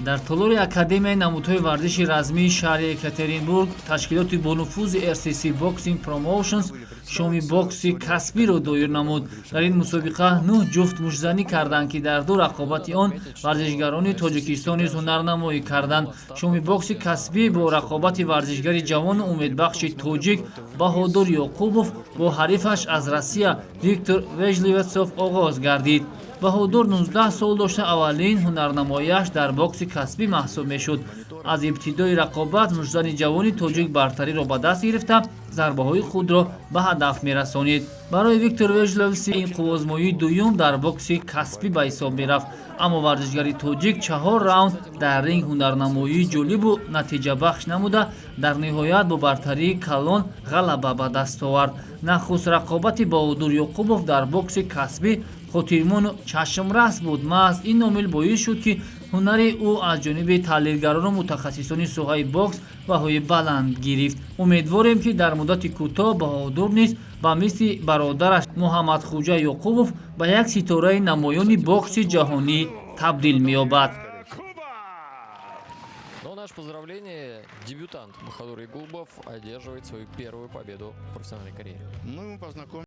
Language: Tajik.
дар толори академияи намудҳои варзиши размии шаҳри Екатеринбург ташкилоти бонуфузи RCC Boxing Promotions шоми бокси касбиро доир намуд. Дар ин мусобиқа 9 ҷуфт мушзанӣ карданд ки дар ду рақобати он варзишгарони Тоҷикистон низ ҳунарнамоӣ карданд. Шоми бокси касбӣ бо рақобати варзишгари ҷавону умедбахши тоҷик Баҳодур Ёқубов бо ҳарифаш аз Россия Виктор Вежливецов оғоз гардид. Баҳодур 19 сол дошта аввалин ҳунарнамояш дар бокси касбӣ маҳсуб мешуд. Аз ибтидои рақобат мушзани ҷавони тоҷик бартариро ба даст гирифта зарбаҳои худро ба ҳадаф мерасонид. Барои Виктор Вежливецов ин қуввозмоии дуюм дар бокси касбӣ ба ҳисоб мерафт, аммо варзишгари тоҷик 4 раунд дар ринг ҳунарнамоии ҷолибу натиҷабахш намуда дар ниҳоят бо бартарии калон ғалаба ба даст овард. Нахуст рақобати Баҳодур Ёқубов дар бокси касбӣ хотирмону чашмрас буд. Маҳз ин омил боис шуд ки ҳунари ӯ аз ҷониби таҳлилгарону мутахассисони соҳаи бокс баҳои баланд гирифт. Умедворем ки дар муддати кӯтоҳ Баҳодур низ ба мисли бародараш Муҳаммадхоҷа Ёқубов ба як ситораи намоёни бокси ҷаҳонӣ табдил меёбад. Но наше поздравление, дебютант Баҳодур Ёқубов одерживает свою первую победу в профессиональной карьере.